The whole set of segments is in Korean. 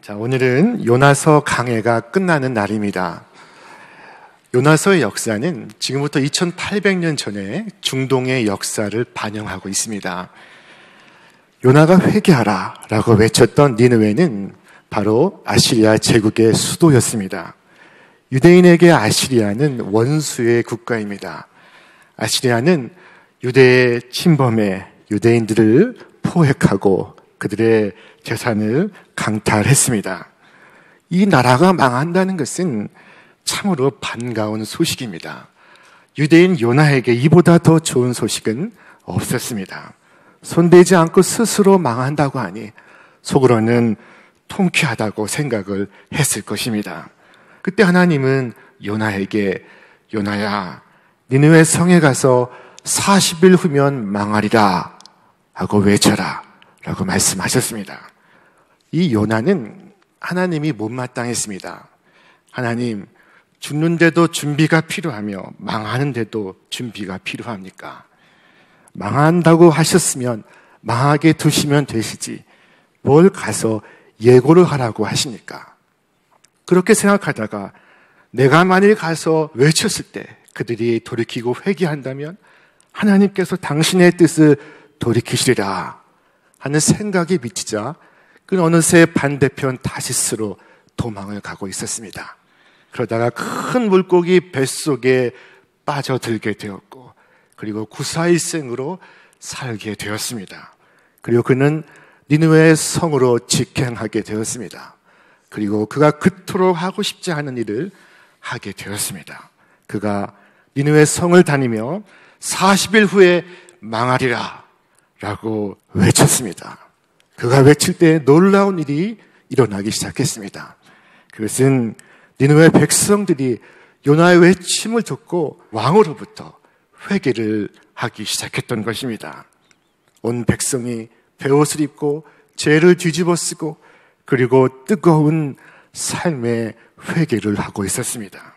자, 오늘은 요나서 강해가 끝나는 날입니다. 요나서의 역사는 지금부터 2800년 전에 중동의 역사를 반영하고 있습니다. 요나가 회개하라 라고 외쳤던 니느웨는 바로 아시리아 제국의 수도였습니다. 유대인에게 아시리아는 원수의 국가입니다. 아시리아는 유대의 침범에 유대인들을 포획하고 그들의 재산을 강탈했습니다. 이 나라가 망한다는 것은 참으로 반가운 소식입니다. 유대인 요나에게 이보다 더 좋은 소식은 없었습니다. 손대지 않고 스스로 망한다고 하니 속으로는 통쾌하다고 생각을 했을 것입니다. 그때 하나님은 요나에게 요나야, 니느웨 성에 가서 40일 후면 망하리라 하고 외쳐라 라고 말씀하셨습니다. 이 요나는 하나님이 못마땅했습니다. 하나님, 죽는데도 준비가 필요하며 망하는데도 준비가 필요합니까? 망한다고 하셨으면 망하게 두시면 되시지 뭘 가서 예고를 하라고 하십니까? 그렇게 생각하다가 내가 만일 가서 외쳤을 때 그들이 돌이키고 회개한다면 하나님께서 당신의 뜻을 돌이키시리라 하는 생각이 미치자 그 어느새 반대편 다시스로 도망을 가고 있었습니다. 그러다가 큰 물고기 뱃속에 빠져들게 되었고 그리고 구사일생으로 살게 되었습니다. 그리고 그는 니느웨 성으로 직행하게 되었습니다. 그리고 그가 그토록 하고 싶지 않은 일을 하게 되었습니다. 그가 니느웨 성을 다니며 40일 후에 망하리라 라고 외쳤습니다. 그가 외칠 때 놀라운 일이 일어나기 시작했습니다. 그것은 니느웨 백성들이 요나의 외침을 듣고 왕으로부터 회개를 하기 시작했던 것입니다. 온 백성이 베옷을 입고 죄를 뒤집어 쓰고 그리고 뜨거운 삶의 회개를 하고 있었습니다.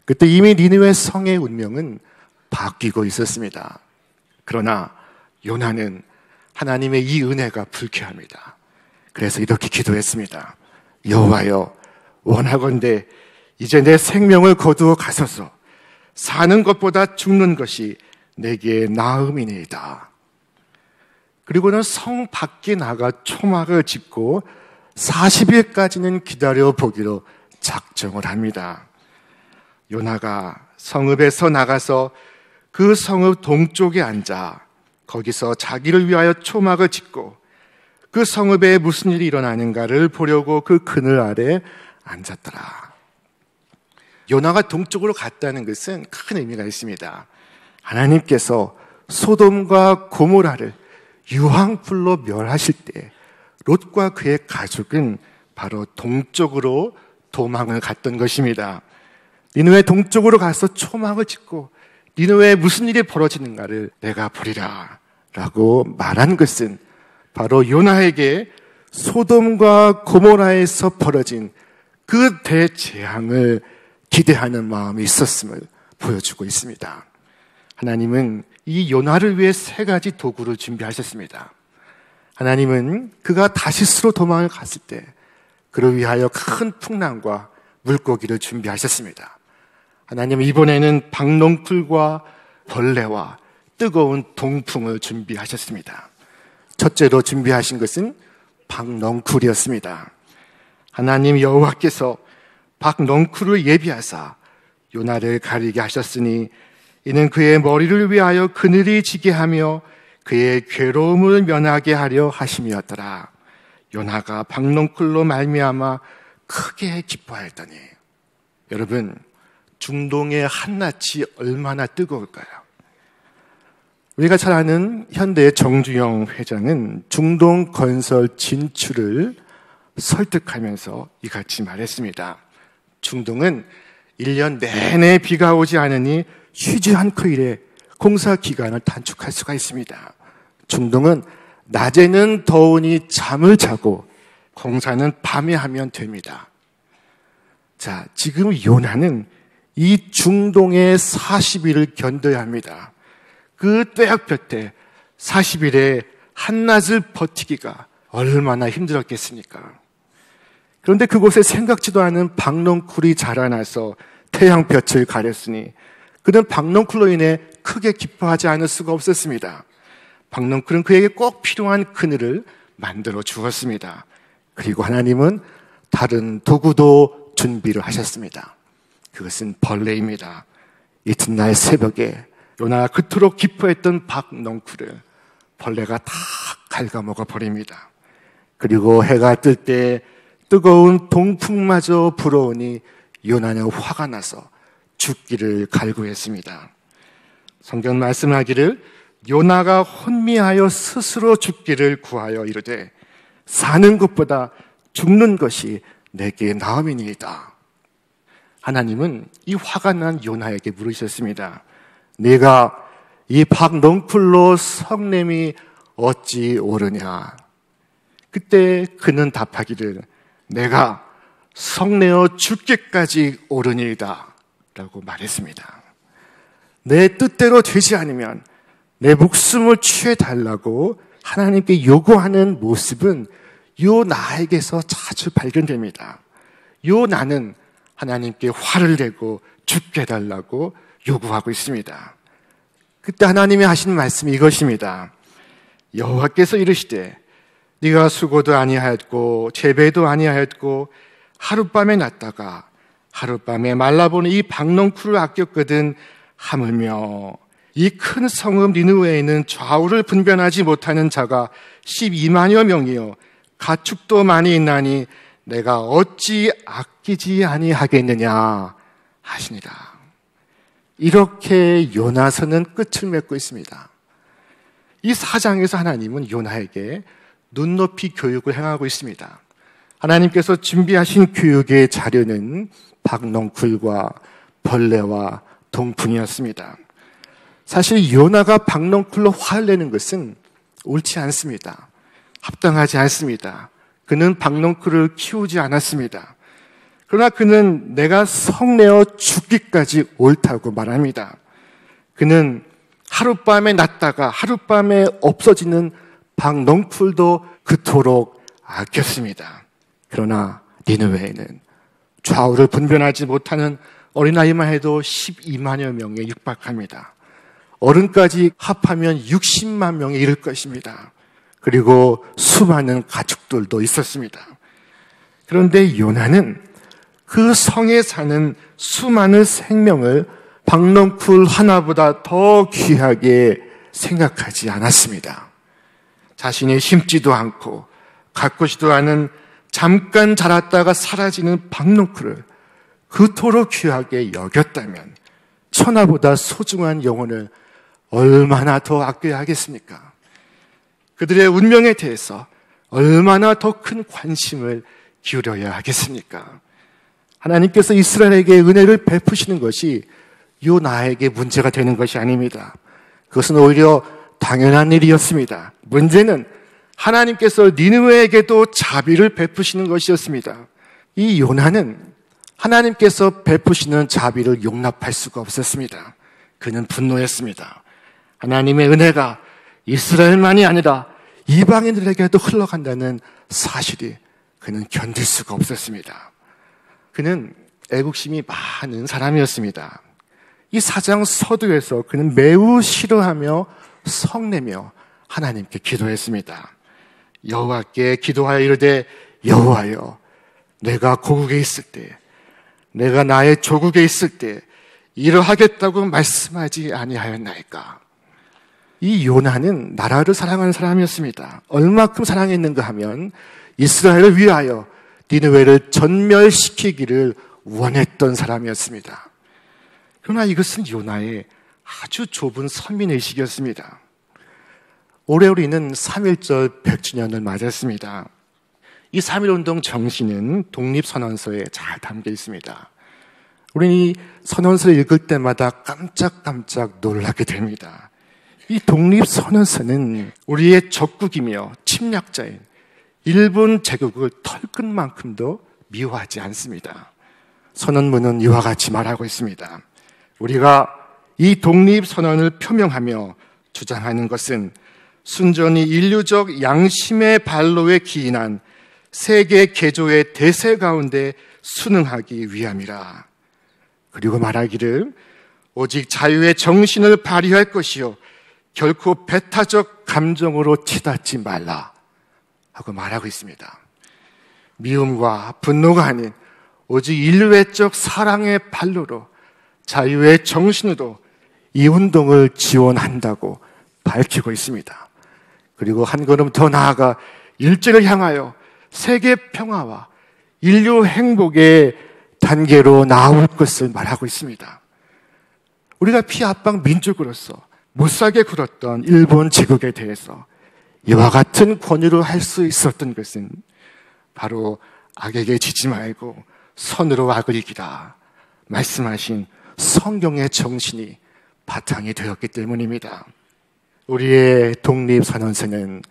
그때 이미 니느웨 성의 운명은 바뀌고 있었습니다. 그러나 요나는 하나님의 이 은혜가 불쾌합니다. 그래서 이렇게 기도했습니다. 여호와여, 원하건대 이제 내 생명을 거두어 가소서. 사는 것보다 죽는 것이 내게 나음이니이다. 그리고는 성 밖에 나가 초막을 짓고 40일까지는 기다려보기로 작정을 합니다. 요나가 성읍에서 나가서 그 성읍 동쪽에 앉아 거기서 자기를 위하여 초막을 짓고 그 성읍에 무슨 일이 일어나는가를 보려고 그 그늘 아래 앉았더라. 요나가 동쪽으로 갔다는 것은 큰 의미가 있습니다. 하나님께서 소돔과 고모라를 유황불로 멸하실 때 롯과 그의 가족은 바로 동쪽으로 도망을 갔던 것입니다. 니느웨 동쪽으로 가서 초막을 짓고 니느웨에 무슨 일이 벌어지는가를 내가 보리라 라고 말한 것은 바로 요나에게 소돔과 고모라에서 벌어진 그 대재앙을 기대하는 마음이 있었음을 보여주고 있습니다. 하나님은 이 요나를 위해 3가지 도구를 준비하셨습니다. 하나님은 그가 다시스로 도망을 갔을 때 그를 위하여 큰 풍랑과 물고기를 준비하셨습니다. 하나님은 이번에는 박농풀과 벌레와 뜨거운 동풍을 준비하셨습니다. 첫째로 준비하신 것은 박농쿨이었습니다. 하나님 여호와께서 박농쿨을 예비하사 요나를 가리게 하셨으니 이는 그의 머리를 위하여 그늘이 지게 하며 그의 괴로움을 면하게 하려 하심이었더라. 요나가 박농쿨로 말미암아 크게 기뻐하였더니. 여러분, 중동의 한낮이 얼마나 뜨거울까요? 우리가 잘 아는 현대의 정주영 회장은 중동 건설 진출을 설득하면서 이같이 말했습니다. 중동은 1년 내내 비가 오지 않으니 쉬지 않고 일해 공사 기간을 단축할 수가 있습니다. 중동은 낮에는 더우니 잠을 자고 공사는 밤에 하면 됩니다. 자, 지금 요나는 이 중동의 40일을 견뎌야 합니다. 그 뙤약볕에 40일의 한낮을 버티기가 얼마나 힘들었겠습니까? 그런데 그곳에 생각지도 않은 박넝쿨이 자라나서 태양볕을 가렸으니 그는 박넝쿨로 인해 크게 기뻐하지 않을 수가 없었습니다. 박넝쿨은 그에게 꼭 필요한 그늘을 만들어 주었습니다. 그리고 하나님은 다른 도구도 준비를 하셨습니다. 그것은 벌레입니다. 이튿날 새벽에 요나가 그토록 기뻐했던 박넝쿨을 벌레가 다 갉아먹어 버립니다. 그리고 해가 뜰 때 뜨거운 동풍마저 불어오니 요나는 화가 나서 죽기를 갈구했습니다. 성경 말씀하기를 요나가 혼미하여 스스로 죽기를 구하여 이르되 사는 것보다 죽는 것이 내게 나음이니이다. 하나님은 이 화가 난 요나에게 물으셨습니다. 네가 이 박넝쿨로 성냄이 어찌 오르냐? 그때 그는 답하기를 내가 성내어 죽기까지 오르니이다 라고 말했습니다. 내 뜻대로 되지 않으면 내 목숨을 취해달라고 하나님께 요구하는 모습은 요 나에게서 자주 발견됩니다. 요 나는 하나님께 화를 내고 죽게 해달라고 요구하고 있습니다. 그때 하나님이 하신 말씀이 이것입니다. 여호와께서 이르시되 네가 수고도 아니하였고 재배도 아니하였고 하룻밤에 났다가 하룻밤에 말라보는 이 박넝쿨을 아꼈거든 하물며 이 큰 성읍 니느웨에는 좌우를 분별하지 못하는 자가 12만여 명이요 가축도 많이 있나니 내가 어찌 아끼지 아니하겠느냐 하시니라. 이렇게 요나서는 끝을 맺고 있습니다. 이 4장에서 하나님은 요나에게 눈높이 교육을 행하고 있습니다. 하나님께서 준비하신 교육의 자료는 박넝쿨과 벌레와 동풍이었습니다. 사실 요나가 박넝쿨로 화를 내는 것은 옳지 않습니다. 합당하지 않습니다. 그는 박넝쿨을 키우지 않았습니다. 그러나 그는 내가 성내어 죽기까지 옳다고 말합니다. 그는 하룻밤에 났다가 하룻밤에 없어지는 박넝쿨도 그토록 아꼈습니다. 그러나 니느웨에는 좌우를 분별하지 못하는 어린아이만 해도 12만여 명에 육박합니다. 어른까지 합하면 60만 명에 이를 것입니다. 그리고 수많은 가축들도 있었습니다. 그런데 요나는 그 성에 사는 수많은 생명을 박넝쿨 하나보다 더 귀하게 생각하지 않았습니다. 자신이 심지도 않고 가꾸지도 않은 잠깐 자랐다가 사라지는 박넝쿨을 그토록 귀하게 여겼다면 천하보다 소중한 영혼을 얼마나 더 아껴야 하겠습니까? 그들의 운명에 대해서 얼마나 더 큰 관심을 기울여야 하겠습니까? 하나님께서 이스라엘에게 은혜를 베푸시는 것이 요나에게 문제가 되는 것이 아닙니다. 그것은 오히려 당연한 일이었습니다. 문제는 하나님께서 니느웨에게도 자비를 베푸시는 것이었습니다. 이 요나는 하나님께서 베푸시는 자비를 용납할 수가 없었습니다. 그는 분노했습니다. 하나님의 은혜가 이스라엘만이 아니라 이방인들에게도 흘러간다는 사실이 그는 견딜 수가 없었습니다. 그는 애국심이 많은 사람이었습니다. 이 4장 서두에서 그는 매우 싫어하며 성내며 하나님께 기도했습니다. 여호와께 기도하여 이르되 여호와여 내가 고국에 있을 때 내가 나의 조국에 있을 때 이러하겠다고 말씀하지 아니하였나이까. 이 요나는 나라를 사랑하는 사람이었습니다. 얼마큼 사랑했는가 하면 이스라엘을 위하여 니느웨를 전멸시키기를 원했던 사람이었습니다. 그러나 이것은 요나의 아주 좁은 선민의식이었습니다. 올해 우리는 3.1절 100주년을 맞았습니다. 이 3.1운동 정신은 독립선언서에 잘 담겨 있습니다. 우리는 이 선언서를 읽을 때마다 깜짝깜짝 놀라게 됩니다. 이 독립선언서는 우리의 적국이며 침략자인 일본 제국을 털끝 만큼도 미워하지 않습니다. 선언문은 이와 같이 말하고 있습니다. 우리가 이 독립선언을 표명하며 주장하는 것은 순전히 인류적 양심의 발로에 기인한 세계 개조의 대세 가운데 순응하기 위함이라. 그리고 말하기를 오직 자유의 정신을 발휘할 것이요 결코 배타적 감정으로 치닫지 말라 하고 말하고 있습니다. 미움과 분노가 아닌 오직 인류애적 사랑의 발로로 자유의 정신으로 이 운동을 지원한다고 밝히고 있습니다. 그리고 한 걸음 더 나아가 일제를 향하여 세계 평화와 인류 행복의 단계로 나아올 것을 말하고 있습니다. 우리가 피압방 민족으로서 못살게 굴었던 일본 제국에 대해서 이와 같은 권유를 할 수 있었던 것은 바로 악에게 지지 말고 선으로 악을 이기라 말씀하신 성경의 정신이 바탕이 되었기 때문입니다. 우리의 독립선언서는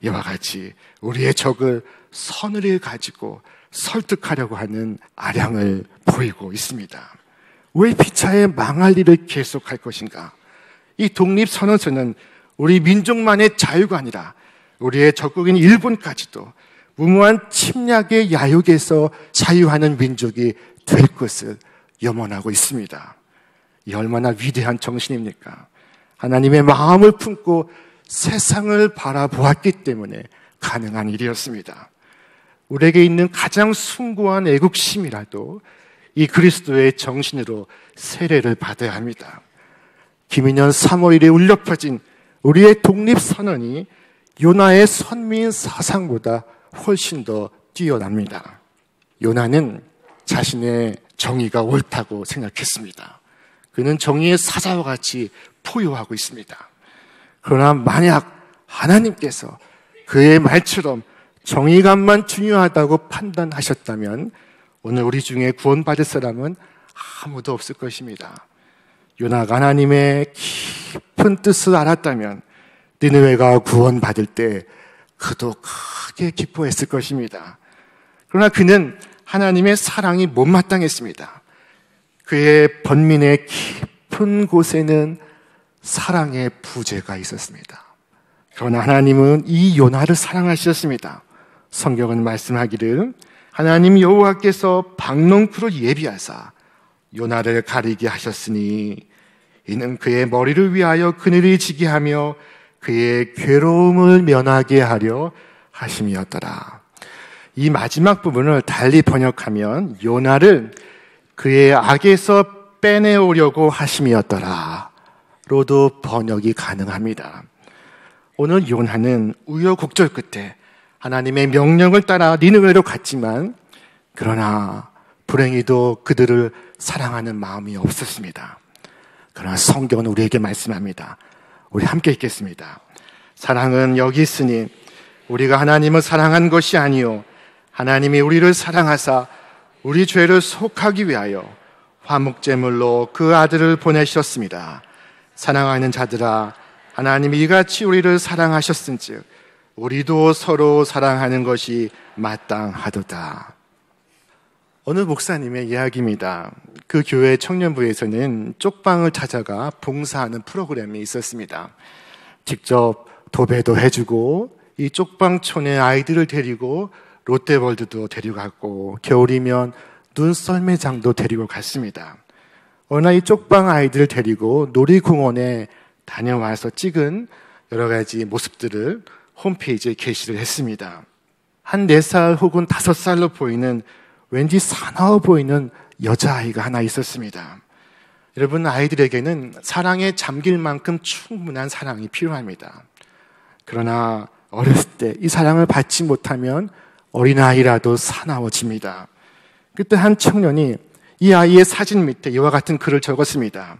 이와 같이 우리의 적을 선을 가지고 설득하려고 하는 아량을 보이고 있습니다. 왜 피차에 망할 일을 계속할 것인가? 이 독립선언서는 우리 민족만의 자유가 아니라 우리의 적국인 일본까지도 무모한 침략의 야욕에서 자유하는 민족이 될 것을 염원하고 있습니다. 이 얼마나 위대한 정신입니까? 하나님의 마음을 품고 세상을 바라보았기 때문에 가능한 일이었습니다. 우리에게 있는 가장 숭고한 애국심이라도 이 그리스도의 정신으로 세례를 받아야 합니다. 김인년 3.5일에 울려 퍼진 우리의 독립선언이 요나의 선민 사상보다 훨씬 더 뛰어납니다. 요나는 자신의 정의가 옳다고 생각했습니다. 그는 정의의 사자와 같이 포효하고 있습니다. 그러나 만약 하나님께서 그의 말처럼 정의감만 중요하다고 판단하셨다면 오늘 우리 중에 구원받을 사람은 아무도 없을 것입니다. 요나가 하나님의 깊은 뜻을 알았다면 니느웨가 구원받을 때 그도 크게 기뻐했을 것입니다. 그러나 그는 하나님의 사랑이 못마땅했습니다. 그의 번민의 깊은 곳에는 사랑의 부재가 있었습니다. 그러나 하나님은 이 요나를 사랑하셨습니다. 성경은 말씀하기를 하나님 여호와께서 박농쿨을 예비하사 요나를 가리게 하셨으니 이는 그의 머리를 위하여 그늘이 지게 하며 그의 괴로움을 면하게 하려 하심이었더라. 이 마지막 부분을 달리 번역하면 요나를 그의 악에서 빼내오려고 하심이었더라 로도 번역이 가능합니다. 오늘 요나는 우여곡절 끝에 하나님의 명령을 따라 니느웨로 갔지만 그러나 불행히도 그들을 사랑하는 마음이 없었습니다. 그러나 성경은 우리에게 말씀합니다. 우리 함께 읽겠습니다. 사랑은 여기 있으니 우리가 하나님을 사랑한 것이 아니요 하나님이 우리를 사랑하사 우리 죄를 속하기 위하여 화목제물로 그 아들을 보내셨습니다. 사랑하는 자들아 하나님이 이같이 우리를 사랑하셨은즉 우리도 서로 사랑하는 것이 마땅하도다. 어느 목사님의 이야기입니다. 그 교회 청년부에서는 쪽방을 찾아가 봉사하는 프로그램이 있었습니다. 직접 도배도 해주고 이 쪽방촌의 아이들을 데리고 롯데월드도 데려갔고 겨울이면 눈썰매장도 데리고 갔습니다. 어느 날 이 쪽방 아이들을 데리고 놀이공원에 다녀와서 찍은 여러 가지 모습들을 홈페이지에 게시를 했습니다. 한 4살 혹은 5살로 보이는 왠지 사나워 보이는 여자아이가 하나 있었습니다. 여러분, 아이들에게는 사랑에 잠길 만큼 충분한 사랑이 필요합니다. 그러나 어렸을 때 이 사랑을 받지 못하면 어린아이라도 사나워집니다. 그때 한 청년이 이 아이의 사진 밑에 이와 같은 글을 적었습니다.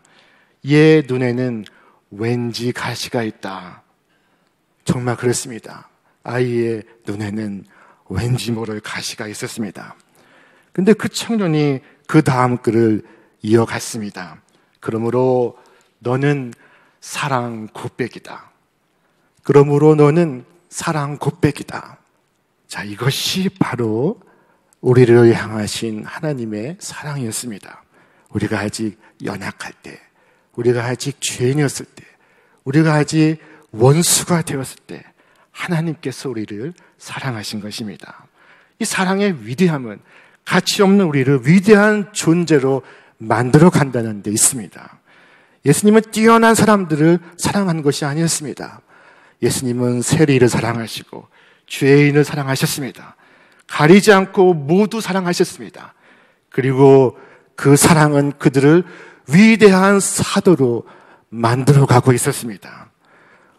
얘 눈에는 왠지 가시가 있다. 정말 그렇습니다. 아이의 눈에는 왠지 모를 가시가 있었습니다. 근데 그 청년이 그 다음 글을 이어갔습니다. 그러므로 너는 사랑 곱백이다. 그러므로 너는 사랑 곱백이다. 자, 이것이 바로 우리를 향하신 하나님의 사랑이었습니다. 우리가 아직 연약할 때, 우리가 아직 죄인이었을 때, 우리가 아직 원수가 되었을 때 하나님께서 우리를 사랑하신 것입니다. 이 사랑의 위대함은 가치 없는 우리를 위대한 존재로 만들어 간다는 데 있습니다. 예수님은 뛰어난 사람들을 사랑한 것이 아니었습니다. 예수님은 세리를 사랑하시고 죄인을 사랑하셨습니다. 가리지 않고 모두 사랑하셨습니다. 그리고 그 사랑은 그들을 위대한 사도로 만들어가고 있었습니다.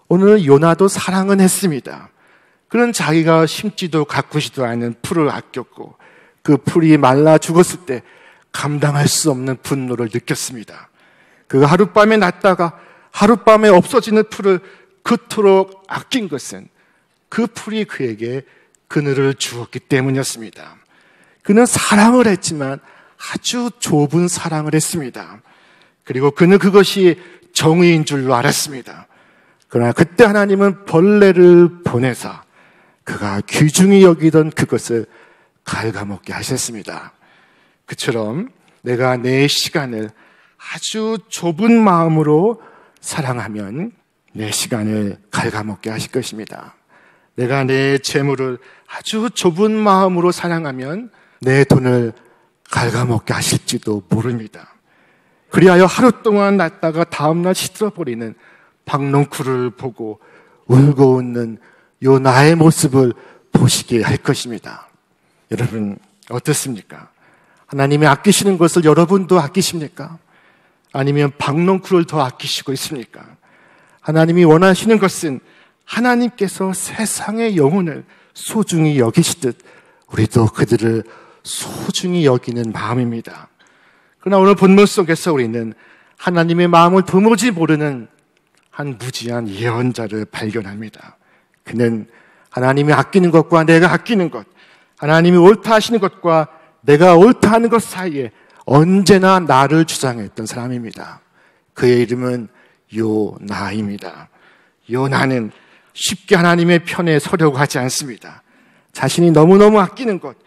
오늘 요나도 사랑은 했습니다. 그는 자기가 심지도 가꾸지도 않은 풀을 아꼈고 그 풀이 말라 죽었을 때 감당할 수 없는 분노를 느꼈습니다. 그가 하룻밤에 났다가 하룻밤에 없어지는 풀을 그토록 아낀 것은 그 풀이 그에게 그늘을 주었기 때문이었습니다. 그는 사랑을 했지만 아주 좁은 사랑을 했습니다. 그리고 그는 그것이 정의인 줄로 알았습니다. 그러나 그때 하나님은 벌레를 보내서 그가 귀중히 여기던 그것을 갉아먹게 하셨습니다. 그처럼 내가 내 시간을 아주 좁은 마음으로 사랑하면 내 시간을 갉아먹게 하실 것입니다. 내가 내 재물을 아주 좁은 마음으로 사랑하면 내 돈을 갉아먹게 하실지도 모릅니다. 그리하여 하루 동안 났다가 다음날 시들어버리는 박농쿨을 보고 울고 웃는 요 나의 모습을 보시게 할 것입니다. 여러분 어떻습니까? 하나님이 아끼시는 것을 여러분도 아끼십니까? 아니면 박농쿨을 더 아끼시고 있습니까? 하나님이 원하시는 것은 하나님께서 세상의 영혼을 소중히 여기시듯 우리도 그들을 소중히 여기는 마음입니다. 그러나 오늘 본문 속에서 우리는 하나님의 마음을 도무지 모르는 한 무지한 예언자를 발견합니다. 그는 하나님이 아끼는 것과 내가 아끼는 것, 하나님이 옳다 하시는 것과 내가 옳다 하는 것 사이에 언제나 나를 주장했던 사람입니다. 그의 이름은 요나입니다. 요나는 쉽게 하나님의 편에 서려고 하지 않습니다. 자신이 너무너무 아끼는 것,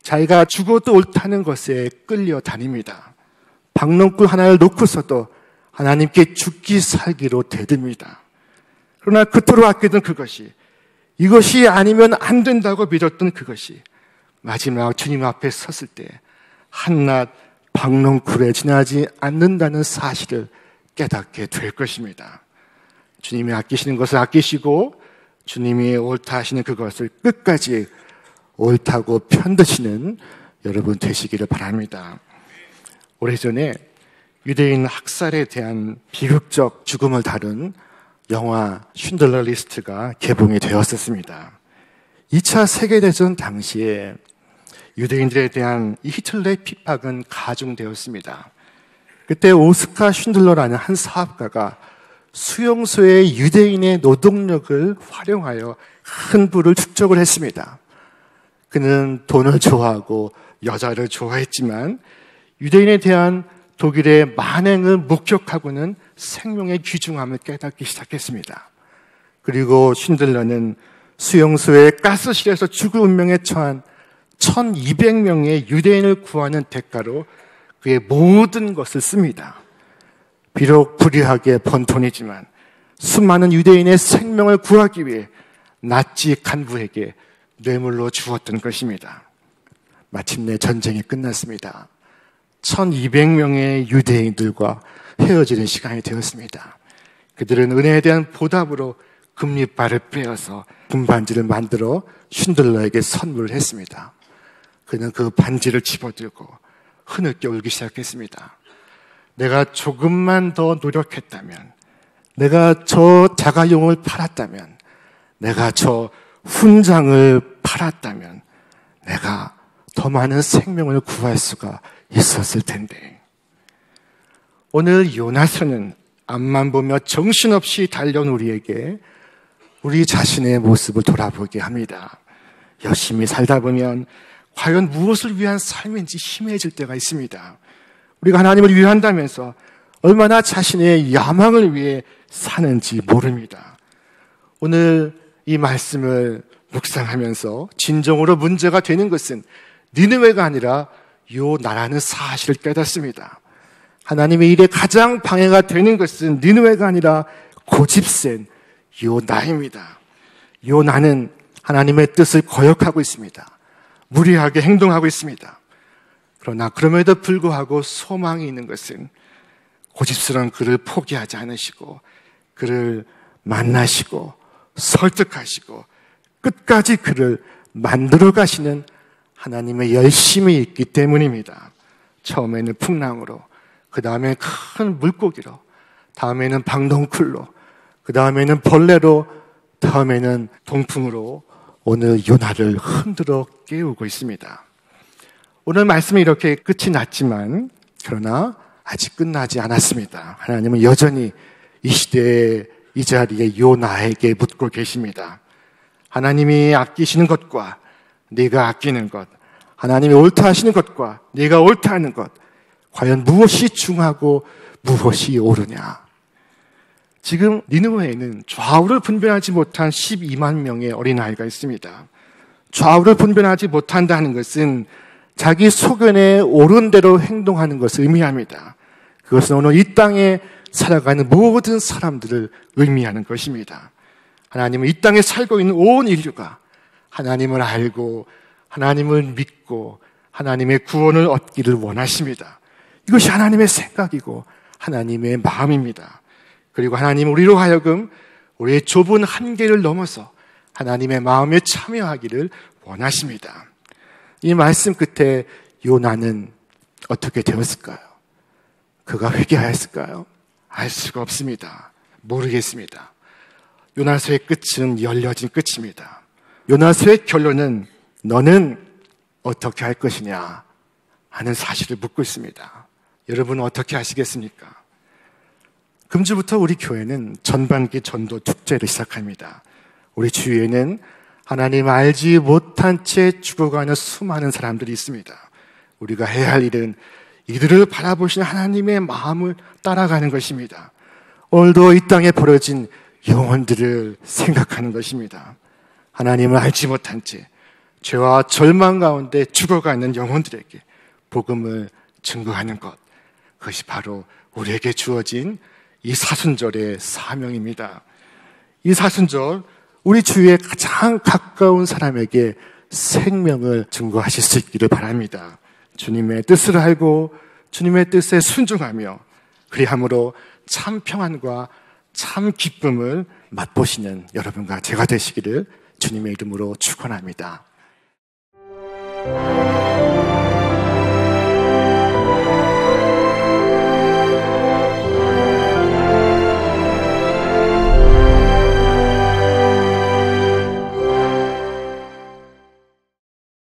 자기가 죽어도 옳다는 것에 끌려다닙니다. 박농쿨 하나를 놓고서도 하나님께 죽기 살기로 대듭니다. 그러나 그토록 아끼던 그것이, 이것이 아니면 안 된다고 믿었던 그것이 마지막 주님 앞에 섰을 때 한낱 박농쿨에 지나지 않는다는 사실을 깨닫게 될 것입니다. 주님이 아끼시는 것을 아끼시고 주님이 옳다 하시는 그것을 끝까지 옳다고 편드시는 여러분 되시기를 바랍니다. 오래전에 유대인 학살에 대한 비극적 죽음을 다룬 영화 쉰들러 리스트가 개봉이 되었었습니다. 2차 세계대전 당시에 유대인들에 대한 이 히틀러의 핍박은 가중되었습니다. 그때 오스카 쉰들러라는 한 사업가가 수용소의 유대인의 노동력을 활용하여 큰 부를 축적을 했습니다. 그는 돈을 좋아하고 여자를 좋아했지만 유대인에 대한 독일의 만행을 목격하고는 생명의 귀중함을 깨닫기 시작했습니다. 그리고 쉰들러는 수용소의 가스실에서 죽을 운명에 처한 1200명의 유대인을 구하는 대가로 그의 모든 것을 씁니다. 비록 불의하게 번 돈이지만 수많은 유대인의 생명을 구하기 위해 나치 간부에게 뇌물로 주었던 것입니다. 마침내 전쟁이 끝났습니다. 1200명의 유대인들과 헤어지는 시간이 되었습니다. 그들은 은혜에 대한 보답으로 금리발을 빼어서 금반지를 만들어 쉰들러에게 선물을 했습니다. 그는 그 반지를 집어들고 흐느껴 울기 시작했습니다. 내가 조금만 더 노력했다면, 내가 저 자가용을 팔았다면, 내가 저 훈장을 팔았다면 내가 더 많은 생명을 구할 수가 있었을 텐데. 오늘 요나서는 앞만 보며 정신없이 달려온 우리에게 우리 자신의 모습을 돌아보게 합니다. 열심히 살다 보면 과연 무엇을 위한 삶인지 희미해질 때가 있습니다. 우리가 하나님을 위한다면서 얼마나 자신의 야망을 위해 사는지 모릅니다. 오늘 이 말씀을 묵상하면서 진정으로 문제가 되는 것은 니느웨가 아니라 요나라는 사실을 깨닫습니다. 하나님의 일에 가장 방해가 되는 것은 니느웨가 아니라 고집센 요나입니다. 요나는 하나님의 뜻을 거역하고 있습니다. 무리하게 행동하고 있습니다. 그러나 그럼에도 불구하고 소망이 있는 것은 고집스러운 그를 포기하지 않으시고 그를 만나시고 설득하시고 끝까지 그를 만들어 가시는 하나님의 열심이 있기 때문입니다. 처음에는 풍랑으로, 그 다음에 큰 물고기로, 다음에는 방덩쿨로, 그 다음에는 벌레로, 다음에는 동풍으로 오늘 요나를 흔들어 깨우고 있습니다. 오늘 말씀이 이렇게 끝이 났지만 그러나 아직 끝나지 않았습니다. 하나님은 여전히 이 시대에 이 자리에 요나에게 묻고 계십니다. 하나님이 아끼시는 것과 네가 아끼는 것, 하나님이 옳다 하시는 것과 네가 옳다 하는 것, 과연 무엇이 중하고 무엇이 옳으냐? 지금 니느웨에는 좌우를 분별하지 못한 12만 명의 어린아이가 있습니다. 좌우를 분별하지 못한다는 것은 자기 소견에 옳은 대로 행동하는 것을 의미합니다. 그것은 오늘 이 땅에 살아가는 모든 사람들을 의미하는 것입니다. 하나님은 이 땅에 살고 있는 온 인류가 하나님을 알고 하나님을 믿고 하나님의 구원을 얻기를 원하십니다. 이것이 하나님의 생각이고 하나님의 마음입니다. 그리고 하나님은 우리로 하여금 우리의 좁은 한계를 넘어서 하나님의 마음에 참여하기를 원하십니다. 이 말씀 끝에 요나는 어떻게 되었을까요? 그가 회개하였을까요? 알 수가 없습니다. 모르겠습니다. 요나서의 끝은 열려진 끝입니다. 요나서의 결론은 너는 어떻게 할 것이냐 하는 사실을 묻고 있습니다. 여러분은 어떻게 하시겠습니까? 금주부터 우리 교회는 전반기 전도 축제를 시작합니다. 우리 주위에는 하나님 알지 못한 채 죽어가는 수많은 사람들이 있습니다. 우리가 해야 할 일은 이들을 바라보시는 하나님의 마음을 따라가는 것입니다. 오늘도 이 땅에 벌어진 영혼들을 생각하는 것입니다. 하나님을 알지 못한 채 죄와 절망 가운데 죽어가는 영혼들에게 복음을 증거하는 것, 그것이 바로 우리에게 주어진 이 사순절의 사명입니다. 이 사순절, 우리 주위에 가장 가까운 사람에게 생명을 증거하실 수 있기를 바랍니다. 주님의 뜻을 알고 주님의 뜻에 순종하며 그리함으로 참 평안과 참 기쁨을 맛보시는 여러분과 제가 되시기를 주님의 이름으로 축원합니다.